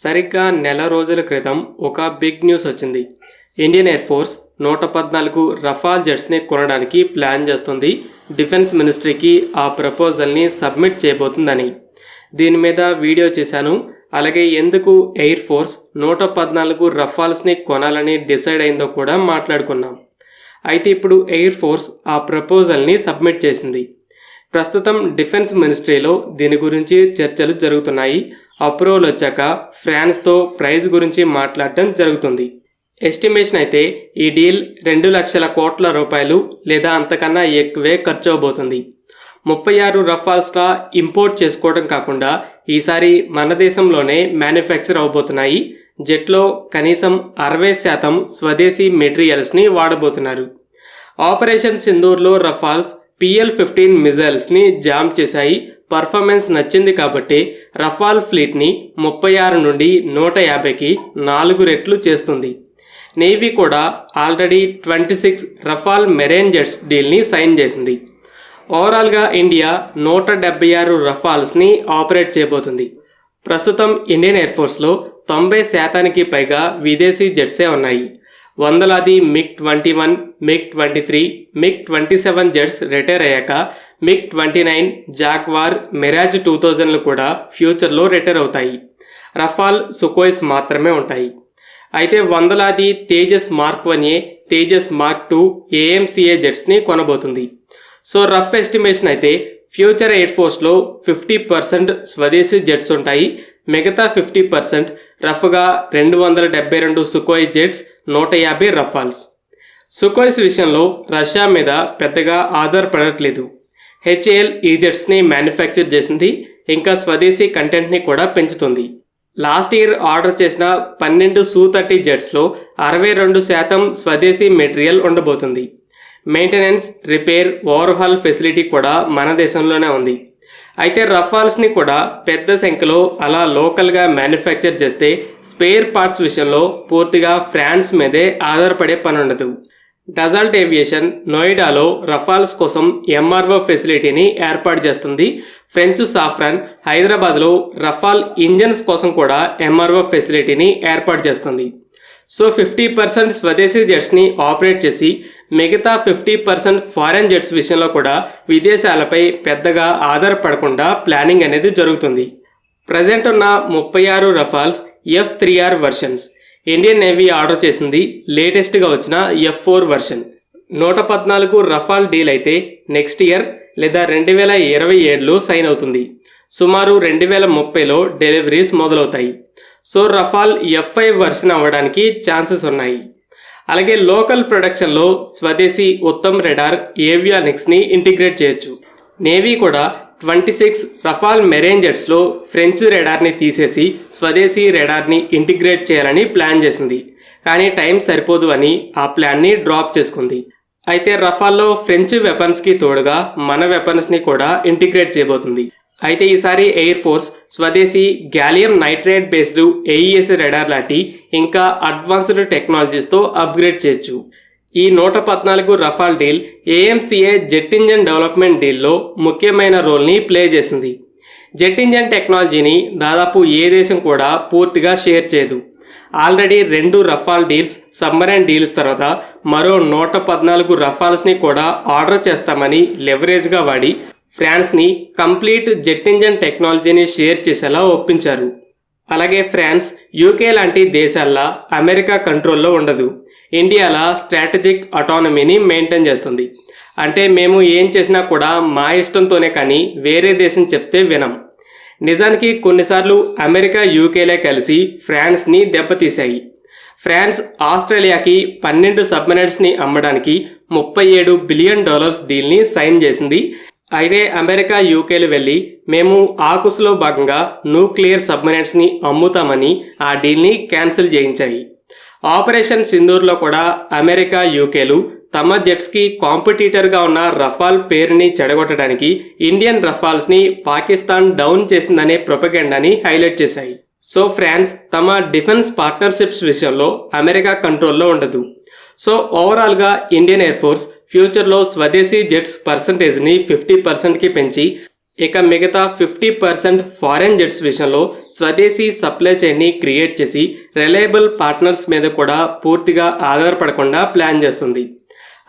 సరిగ్గా నెల రోజుల క్రితం ఒక బిగ్ న్యూస్ వచ్చింది. ఇండియన్ ఎయిర్ ఫోర్స్ 114 రఫాల్ జెట్స్ని కొనడానికి ప్లాన్ చేస్తుంది. డిఫెన్స్ మినిస్ట్రీకి ఆ ప్రపోజల్ని సబ్మిట్ చేయబోతుందని. దీని మీద వీడియో చేశాను. అలాగే ఎందుకు ఎయిర్ ఫోర్స్ 114 రఫాల్స్ని కొనాలని డిసైడ్ అయిందో కూడా మాట్లాడుకున్నాం. అయితే ఇప్పుడు ఎయిర్ ఫోర్స్ ఆ ప్రపోజల్ని సబ్మిట్ చేసింది. ప్రస్తుతం డిఫెన్స్ మినిస్ట్రీలో దీని గురించి చర్చలు జరుగుతున్నాయి. అప్రూవల్ వచ్చాక ఫ్రాన్స్తో ప్రైస్ గురించి మాట్లాడటం జరుగుతుంది. ఎస్టిమేషన్ అయితే ఈ డీల్ 2 లక్షల కోట్ల రూపాయలు లేదా అంతకన్నా ఎక్కువే ఖర్చు అవబోతుంది. 36 రఫాల్స్లా ఇంపోర్ట్ చేసుకోవడం కాకుండా ఈసారి మన దేశంలోనే మ్యానుఫ్యాక్చర్ అవబోతున్నాయి. జెట్లో కనీసం 60% స్వదేశీ మెటీరియల్స్ని వాడబోతున్నారు. ఆపరేషన్ సింధూర్లో రఫాల్స్ PL-15 మిజైల్స్ని జామ్ చేశాయి. పర్ఫార్మెన్స్ నచ్చింది కాబట్టి రఫాల్ ఫ్లీట్ని 36 నుండి 150కి 4 రెట్లు చేస్తుంది. నేవీ కూడా ఆల్రెడీ 26 రఫాల్ మెరైన్ జెట్స్ డీల్ని సైన్ చేసింది. ఓవరాల్గా ఇండియా 176 రఫాల్స్ని ఆపరేట్ చేయబోతుంది. ప్రస్తుతం ఇండియన్ ఎయిర్ ఫోర్స్లో 90% పైగా విదేశీ జెట్సే ఉన్నాయి. వందలాది MiG-21, MiG-23, MiG-27 jets retire అయ్యాక MiG-29, జాగ్వార్, మిరాజ్ 2000లు కూడా ఫ్యూచర్లో రిటైర్ అవుతాయి. రఫాల్, సుకోయిస్ మాత్రమే ఉంటాయి. అయితే వందలాది Tejas mark 1A, Tejas mark 2 AMCA జెట్స్ని కొనబోతుంది. సో రఫ్ ఎస్టిమేషన్ అయితే ఫ్యూచర్ ఎయిర్ ఫోర్స్లో 50% స్వదేశీ జెట్స్ ఉంటాయి. మిగతా 50% రఫ్గా 272 సుకోయ్ జెట్స్, 150 రఫాల్స్. సుకోయిస్ విషయంలో రష్యా మీద పెద్దగా ఆధారపడట్లేదు. HAL ఈ జెట్స్ని మ్యానుఫ్యాక్చర్ చేసింది. ఇంకా స్వదేశీ కంటెంట్ని కూడా పెంచుతుంది. లాస్ట్ ఇయర్ ఆర్డర్ చేసిన 12 Su-30 జెట్స్లో 62% స్వదేశీ మెటీరియల్ ఉండబోతుంది. మెయింటెనెన్స్, రిపేర్, ఓవర్హాల్ ఫెసిలిటీ కూడా మన దేశంలోనే ఉంది. అయితే రఫాల్స్ని కూడా పెద్ద సంఖ్యలో అలా లోకల్గా మ్యానుఫ్యాక్చర్ చేస్తే స్పేర్ పార్ట్స్ విషయంలో పూర్తిగా ఫ్రాన్స్ మీదే ఆధారపడే పని ఉండదు. డజాల్ట్ ఏవియేషన్ నోయిడాలో రఫాల్స్ కోసం MRO ఫెసిలిటీని ఏర్పాటు చేస్తుంది. ఫ్రెంచ్ సాఫ్రాన్ హైదరాబాద్లో రఫాల్ ఇంజన్స్ కోసం కూడా MRO ఫెసిలిటీని ఏర్పాటు చేస్తుంది. సో 50% స్వదేశీ జెట్స్ని ఆపరేట్ చేసి మిగతా 50% ఫారెన్ జెట్స్ విషయంలో కూడా విదేశాలపై పెద్దగా ఆధారపడకుండా ప్లానింగ్ అనేది జరుగుతుంది. ప్రజెంట్ ఉన్న 36 రఫాల్స్ F-3R versions. Indian navy order చేసింది లేటెస్ట్గా వచ్చిన F-4 వర్షన్. 114 రఫాల్ డీల్ అయితే నెక్స్ట్ ఇయర్ లేదా 2027లో సైన్ అవుతుంది. సుమారు 2030లో డెలివరీస్ మొదలవుతాయి. సో రఫాల్ F-5 వర్షన్ అవ్వడానికి ఛాన్సెస్ ఉన్నాయి. అలాగే లోకల్ ప్రొడక్షన్లో స్వదేశీ ఉత్తమ్ రెడార్, ఏవియానిక్స్ని ఇంటిగ్రేట్ చేయొచ్చు. నేవీ కూడా 26 రఫాల్ మెరైన్ జెట్స్లో ఫ్రెంచ్ రెడార్ని తీసేసి స్వదేశీ రెడార్ని ఇంటిగ్రేట్ చేయాలని ప్లాన్ చేసింది. కానీ టైం సరిపోదు అని ఆ ప్లాన్ని డ్రాప్ చేసుకుంది. అయితే రఫాల్లో ఫ్రెంచ్ వెపన్స్కి తోడుగా మన వెపన్స్ని కూడా ఇంటిగ్రేట్ చేయబోతుంది. అయితే ఈసారి ఎయిర్ ఫోర్స్ స్వదేశీ gallium nitrate based AES radar లాంటి ఇంకా అడ్వాన్స్డ్ టెక్నాలజీస్తో అప్గ్రేడ్ చేయొచ్చు. ఈ 114 Rafale deal AMCA jet engine development డీల్లో ముఖ్యమైన రోల్ని ప్లే చేసింది. జెట్ ఇంజన్ టెక్నాలజీని దాదాపు ఏ దేశం కూడా పూర్తిగా షేర్ చేయదు. Already 2 Rafale deals, submarine deals తర్వాత మరో 114 రఫాల్స్ని కూడా ఆర్డర్ చేస్తామని లెవరేజ్గా వాడి ఫ్రాన్స్ని కంప్లీట్ జెట్ ఇంజన్ టెక్నాలజీని షేర్ చేసేలా ఒప్పించారు. అలాగే ఫ్రాన్స్, UK లాంటి దేశాల్లో అమెరికా కంట్రోల్లో ఉండదు. ఇండియాలో స్ట్రాటజిక్ అటానమీని మెయింటైన్ చేస్తుంది. అంటే మేము ఏం చేసినా కూడా మా ఇష్టంతోనే కానీ వేరే దేశం చెప్తే వినం. నిజానికి కొన్నిసార్లు అమెరికా, UKలే కలిసి ఫ్రాన్స్ని దెబ్బతీశాయి. ఫ్రాన్స్ ఆస్ట్రేలియాకి 12 సబ్మెరైన్స్ని అమ్మడానికి $37 బిలియన్ డీల్ని సైన్ చేసింది. అయితే అమెరికా, UKలు వెళ్ళి మేము ఆకుస్లో భాగంగా న్యూక్లియర్ సబ్మెరైన్స్ని అమ్ముతామని ఆ డీల్ని క్యాన్సిల్ చేయించాయి. ఆపరేషన్ సింధూర్లో కూడా అమెరికా, UKలు తమ జెట్స్కి కాంపిటీటర్గా ఉన్న రఫాల్ పేరుని చెడగొట్టడానికి ఇండియన్ రఫాల్స్ని పాకిస్తాన్ డౌన్ చేసిందనే ప్రొపగెండాని హైలైట్ చేశాయి. సో ఫ్రాన్స్ తమ డిఫెన్స్ పార్ట్నర్షిప్స్ విషయంలో అమెరికా కంట్రోల్లో ఉండదు. సో ఓవరాల్గా ఇండియన్ ఎయిర్ ఫోర్స్ ఫ్యూచర్లో స్వదేశీ జెట్స్ పర్సంటేజ్ని 50%కి పెంచి ఇక మిగతా 50% ఫారెన్ జెట్స్ విషయంలో స్వదేశీ సప్లై చైన్ని క్రియేట్ చేసి రిలయబుల్ పార్ట్నర్స్ మీద కూడా పూర్తిగా ఆధారపడకుండా ప్లాన్ చేస్తుంది.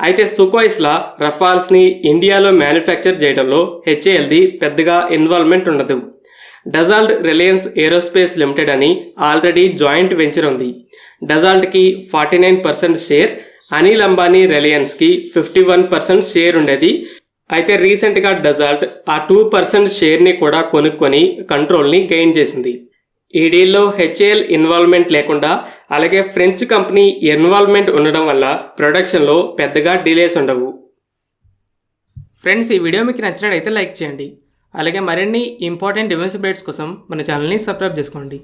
అయితే సుకోయిస్లా రఫాల్స్ని ఇండియాలో మ్యానుఫ్యాక్చర్ చేయడంలో హెచ్ఏఎల్ది పెద్దగా ఇన్వాల్వ్మెంట్ ఉండదు. డజాల్ట్ రిలయన్స్ ఏరోస్పేస్ లిమిటెడ్ అని ఆల్రెడీ జాయింట్ వెంచర్ ఉంది. డజాల్ట్కి 49% షేర్, అనిల్ అంబానీ రిలయన్స్కి 51% షేర్ ఉండేది. అయితే రీసెంట్గా డజాల్ట్ ఆ 2% షేర్ని కూడా కొనుక్కొని కంట్రోల్ని గెయిన్ చేసింది. ఈ డీల్లో హెచ్ఏఎల్ ఇన్వాల్వ్మెంట్ లేకుండా అలాగే ఫ్రెంచ్ కంపెనీ ఇన్వాల్వ్మెంట్ ఉండడం వల్ల ప్రొడక్షన్లో పెద్దగా డిలేస్ ఉండవు. ఫ్రెండ్స్, ఈ వీడియో మీకు నచ్చినట్లయితే లైక్ చేయండి. అలాగే మరిన్ని ఇంపార్టెంట్ డిఫెన్స్ అప్డేట్స్ కోసం మన ఛానల్ని సబ్స్క్రైబ్ చేసుకోండి.